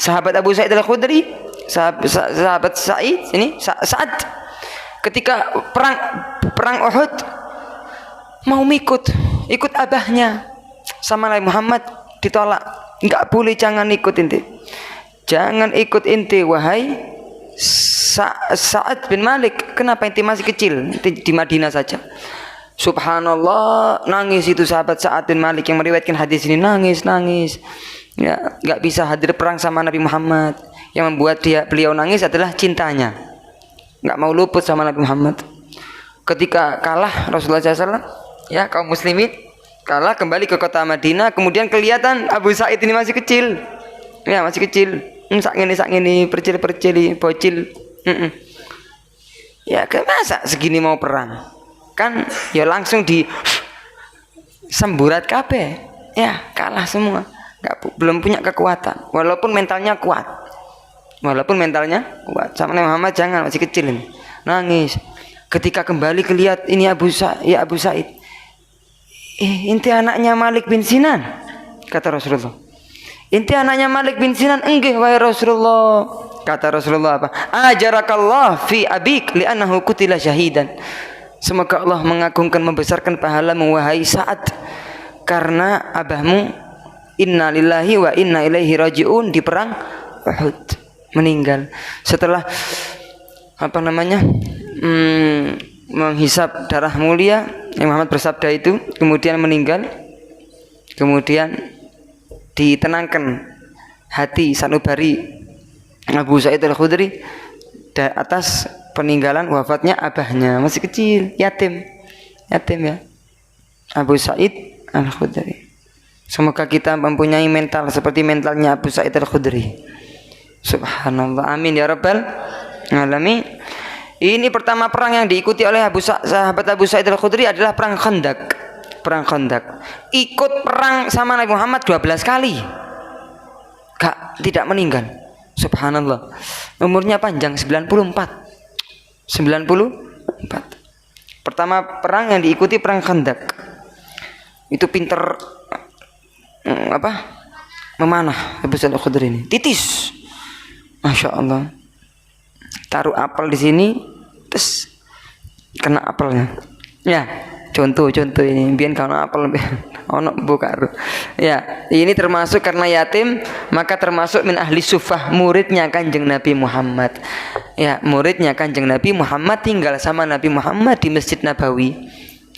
Sahabat Abu Sa'id Al-Khudri, sahabat Sa'id ini Sa'ad ketika perang Uhud mau ikut abahnya sama Nabi Muhammad, ditolak. Enggak boleh, jangan ikut inti. Jangan ikut inti wahai Sa'ad bin Malik. Kenapa inti masih kecil? Inti di Madinah saja. Subhanallah, nangis itu sahabat Sa'ad bin Malik yang meriwayatkan hadis ini, nangis. Ya, enggak bisa hadir perang sama Nabi Muhammad. Yang membuat beliau nangis adalah cintanya. Enggak mau luput sama Nabi Muhammad. Ketika kalah Rasulullah SAW, ya kaum muslimin kalah, kembali ke kota Madinah, kemudian kelihatan Abu Sa'id ini masih kecil. Ya, masih kecil. Sak ini percil bocil. Ya, masa segini mau perang? Kan ya langsung di semburat kabeh. Ya, kalah semua. Belum punya kekuatan, walaupun mentalnya kuat. Sama Nabi Muhammad jangan, masih kecil ini. Nangis. Ketika kembali kelihat ini Abu Sa'id. Inti anaknya Malik bin Sinan, kata Rasulullah. Inti anaknya Malik bin Sinan. Enggih wahai Rasulullah. Kata Rasulullah apa? Ajarakallah fi abik li'annahu qutila syahidan. Semoga Allah mengagungkan, membesarkan pahalamu wahai Sa'ad, karena abahmu inna lillahi wa inna ilaihi raji'un di perang Uhud meninggal. Setelah menghisap darah mulia, Nabi Muhammad bersabda itu, kemudian meninggal. Kemudian ditenangkan hati sanubari Abu Sa'id Al-Khudri atas peninggalan wafatnya abahnya, masih kecil, yatim ya, Abu Sa'id Al-Khudri. Semoga kita mempunyai mental seperti mentalnya Abu Sa'id Al-Khudri. Subhanallah, amin ya rabbal alamin. Ini pertama perang yang diikuti oleh sahabat Abu Sa'id Al-Khudri adalah perang Khandaq. Ikut perang sama Nabi Muhammad 12 kali. Tidak meninggal. Subhanallah. Umurnya panjang 94. Pertama perang yang diikuti perang Khandaq. Itu pinter memanah Abu Sa'id Al-Khudri ini. Titis. Masya Allah. Taruh apel di sini, terus kena apelnya. Ya, contoh ini. Biar kalau apel, ono bukaru. Ya, ini termasuk karena yatim, maka termasuk min ahli sufah, muridnya Kanjeng Nabi Muhammad. Ya, muridnya Kanjeng Nabi Muhammad, tinggal sama Nabi Muhammad di Masjid Nabawi.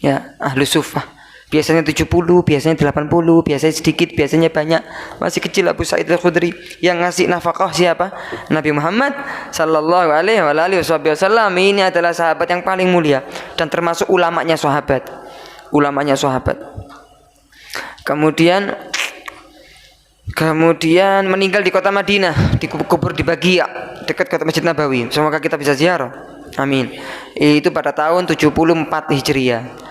Ya, ahli sufah. Biasanya 70, biasanya 80, biasanya sedikit, biasanya banyak. Masih kecil Abu Sa'id Al-Khudri. Yang ngasih nafkah siapa? Nabi Muhammad sallallahu alaihi wasallam. Ini adalah sahabat yang paling mulia dan termasuk ulamanya sahabat. Kemudian meninggal di kota Madinah, dikubur di Baqi' dekat kota Masjid Nabawi. Semoga kita bisa ziarah. Amin. Itu pada tahun 74 Hijriah.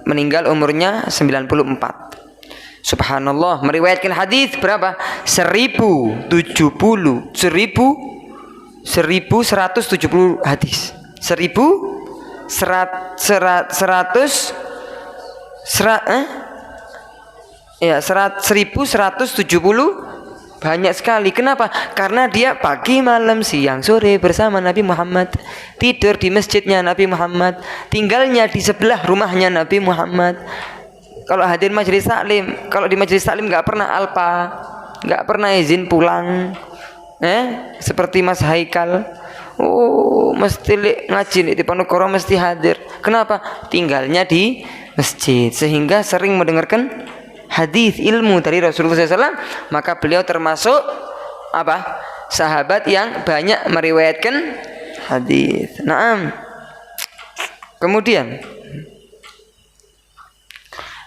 Meninggal umurnya 94. Subhanallah, meriwayatkan hadis berapa? 1170 hadis. 1170 banyak sekali. Kenapa? Karena dia pagi, malam, siang, sore bersama Nabi Muhammad, tidur di masjidnya Nabi Muhammad, tinggalnya di sebelah rumahnya Nabi Muhammad. Kalau hadir majelis taklim, kalau di majelis taklim nggak pernah alpa, nggak pernah izin pulang, seperti Mas Haikal. Mesti ngaji di Ponorogo mesti hadir. Kenapa? Tinggalnya di masjid, sehingga sering mendengarkan hadis ilmu dari Rasulullah SAW. Maka beliau termasuk sahabat yang banyak meriwayatkan hadis. Naam. Kemudian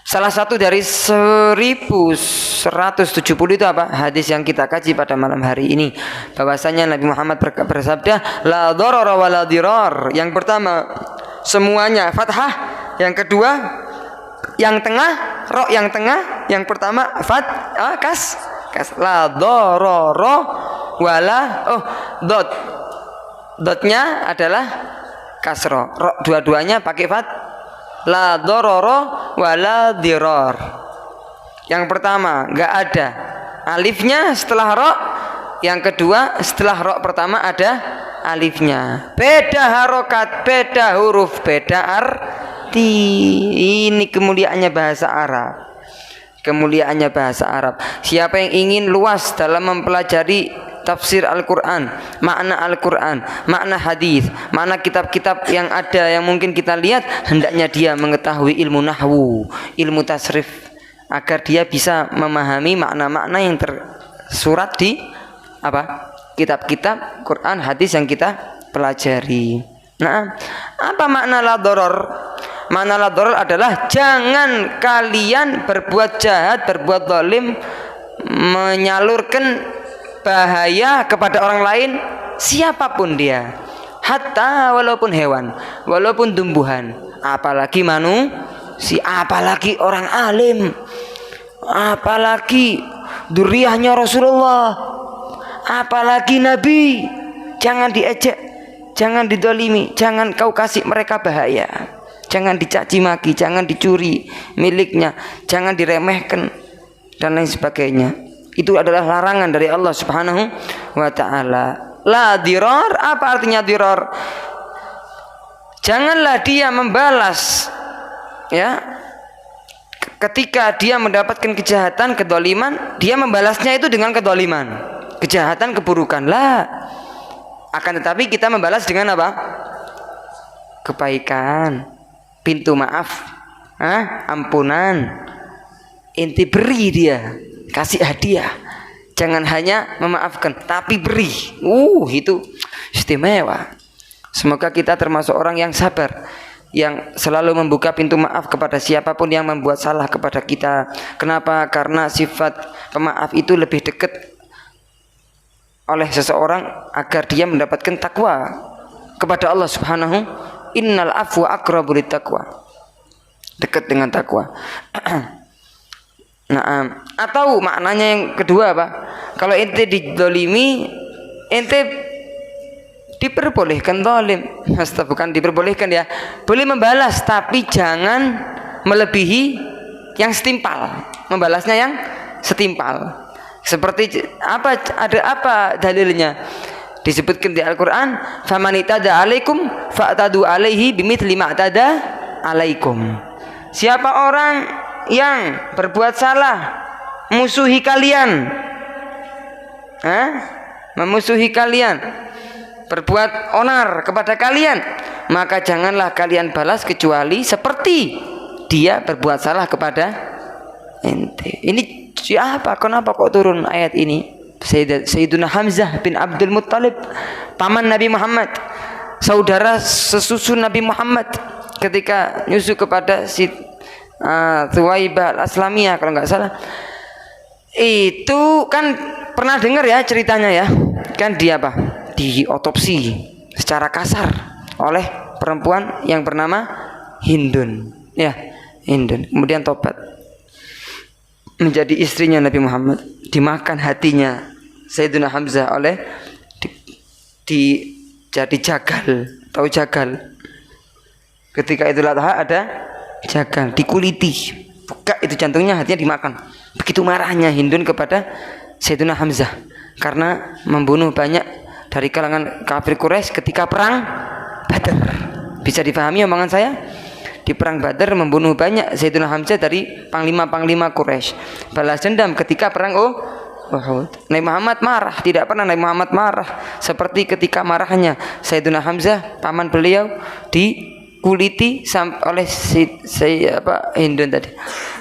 salah satu dari 1170 itu hadis yang kita kaji pada malam hari ini, bahwasanya Nabi Muhammad bersabda la darara wa la dirar. Yang pertama semuanya fathah, yang kedua yang tengah, ro yang tengah, yang pertama kas la darara wala dotnya adalah kasro, dua-duanya pakai fat, la darara wala dirar. Yang pertama enggak ada alifnya setelah ro, yang kedua setelah ro pertama ada alifnya. Beda harokat, beda huruf, beda arti. Ini kemuliaannya bahasa Arab. Kemuliaannya bahasa Arab. Siapa yang ingin luas dalam mempelajari tafsir Al-Quran, makna Al-Quran, makna hadis, makna kitab-kitab yang ada yang mungkin kita lihat, hendaknya dia mengetahui ilmu nahwu, ilmu tasrif, agar dia bisa memahami makna-makna yang tersurat di kitab-kitab Quran, hadis yang kita pelajari. Nah, apa makna la doror? Makna la doror adalah jangan kalian berbuat jahat, berbuat zalim, menyalurkan bahaya kepada orang lain siapapun dia, hatta walaupun hewan, walaupun tumbuhan, apalagi manusia, apalagi orang alim, apalagi duriyahnya Rasulullah, apalagi Nabi. Jangan diejek, jangan didolimi, jangan kau kasih mereka bahaya, jangan dicaci maki, jangan dicuri miliknya, jangan diremehkan dan lain sebagainya. Itu adalah larangan dari Allah Subhanahu wa ta'ala. La diror, apa artinya diror? Janganlah dia membalas, ya, ketika dia mendapatkan kejahatan, kedoliman, dia membalasnya itu dengan kedoliman, kejahatan, keburukan. Lah, akan tetapi kita membalas dengan apa? Kebaikan, pintu maaf, ampunan. Inti beri dia, kasih hadiah. Jangan hanya memaafkan, tapi beri. Itu istimewa. Semoga kita termasuk orang yang sabar, yang selalu membuka pintu maaf kepada siapapun yang membuat salah kepada kita. Kenapa? Karena sifat pemaaf itu lebih dekat oleh seseorang agar dia mendapatkan takwa kepada Allah Subhanahu. Innal afwa aqrabu littaqwa. Dekat dengan takwa. Nah, atau maknanya yang kedua apa? Kalau ente didolimi, ente diperbolehkan zalim. Bukan diperbolehkan ya, boleh membalas, tapi jangan melebihi yang setimpal. Membalasnya yang setimpal. Seperti apa? Ada apa dalilnya? Disebutkan di Al-Quran, faman'itada alaikum fa'tadu alaihi bimithli ma'tada alaikum. Siapa orang yang berbuat salah, musuhi kalian, memusuhi kalian, berbuat onar kepada kalian, maka janganlah kalian balas kecuali seperti dia berbuat salah kepada ente. Ini siapa? Kenapa kok turun ayat ini? Sayyiduna Hamzah bin Abdul Muttalib, paman Nabi Muhammad, saudara sesusu Nabi Muhammad, ketika nyusu kepada si Thuwaibah al-Aslamiyah kalau nggak salah, itu kan pernah dengar ya ceritanya ya, kan dia diotopsi secara kasar oleh perempuan yang bernama Hindun, ya, Hindun, kemudian tobat menjadi istrinya Nabi Muhammad. Dimakan hatinya Sayyidina Hamzah oleh jadi jagal, tahu jagal? Ketika Idul Adha ada jagal, dikuliti, buka itu jantungnya, hatinya dimakan. Begitu marahnya Hindun kepada Sayyidina Hamzah karena membunuh banyak dari kalangan kafir Quraisy ketika perang Badar. Bisa dipahami omongan saya? Di perang Badar membunuh banyak Sayyidina Hamzah dari panglima-panglima Quraisy. Balas dendam ketika perang Uhud. Nabi Muhammad marah, tidak pernah Nabi Muhammad marah seperti ketika marahnya Sayyidina Hamzah, paman beliau, dikuliti oleh Hindun tadi.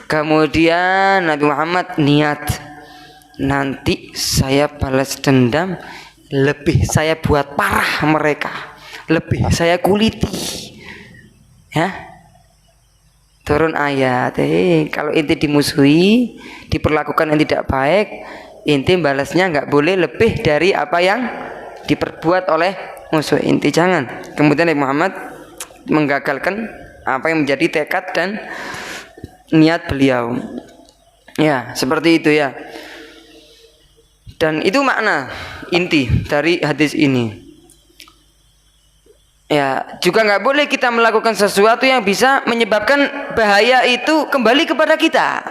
Kemudian Nabi Muhammad niat, nanti saya balas dendam, lebih saya buat parah mereka, lebih saya kuliti, ya. Turun ayat, kalau inti dimusuhi, diperlakukan yang tidak baik, inti balasnya nggak boleh lebih dari apa yang diperbuat oleh musuh inti, jangan. Kemudian Nabi Muhammad menggagalkan apa yang menjadi tekad dan niat beliau, ya, seperti itu ya. Dan itu makna inti dari hadis ini. Ya, juga nggak boleh kita melakukan sesuatu yang bisa menyebabkan bahaya itu kembali kepada kita.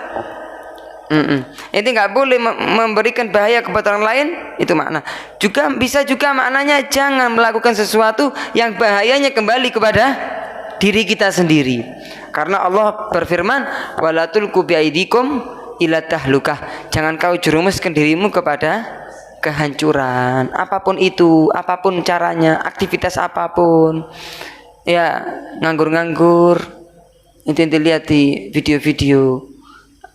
Itu nggak boleh memberikan bahaya kepada orang lain, itu makna. Juga bisa juga maknanya jangan melakukan sesuatu yang bahayanya kembali kepada diri kita sendiri. Karena Allah berfirman, wala tulqu biaidikum ila tahlukah. Jangan kau jerumuskan dirimu kepada kehancuran. Apapun itu, apapun caranya, aktivitas apapun. Ya, nganggur-nganggur. Itu lihat di video-video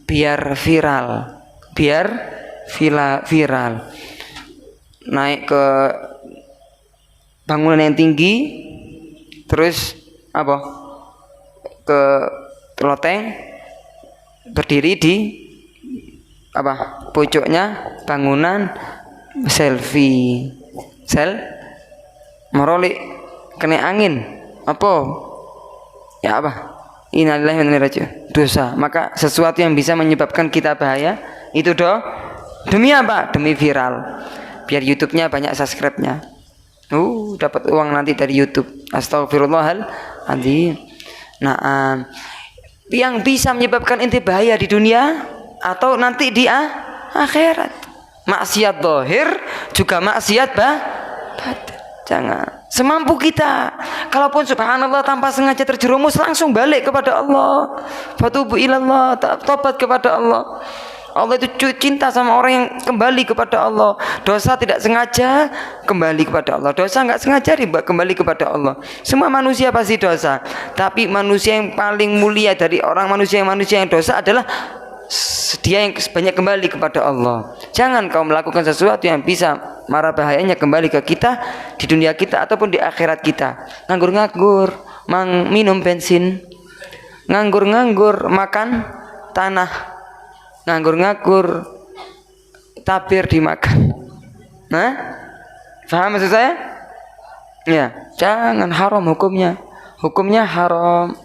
biar viral, viral, naik ke bangunan yang tinggi, terus apa, ke loteng, berdiri di apa pojoknya bangunan, selfie, merolik kena angin, apa ya apa, innalillahi wa inna ilaihi raji'un, dosa. Maka sesuatu yang bisa menyebabkan kita bahaya itu demi apa? Demi viral, biar YouTube-nya banyak subscribe-nya. Dapat uang nanti dari YouTube. Astagfirullahaladzim. Nah, yang bisa menyebabkan inti bahaya di dunia atau nanti di akhirat. Maksiat zahir juga maksiat batin. Jangan semampu kita. Kalaupun subhanallah tanpa sengaja terjerumus, langsung balik kepada Allah. Fatubu ilallah, tobat kepada Allah. Allah itu cinta sama orang yang kembali kepada Allah. Dosa tidak sengaja kembali kepada Allah. Dosa nggak sengaja riba kembali kepada Allah. Semua manusia pasti dosa. Tapi manusia yang paling mulia dari orang manusia yang dosa adalah dia yang banyak kembali kepada Allah. Jangan kau melakukan sesuatu yang bisa marah bahayanya kembali ke kita di dunia kita ataupun di akhirat kita. Nganggur-nganggur minum bensin, nganggur-nganggur makan tanah, nganggur-nganggur tabir dimakan. Nah, paham maksud saya? Ya, jangan, haram hukumnya. Hukumnya haram.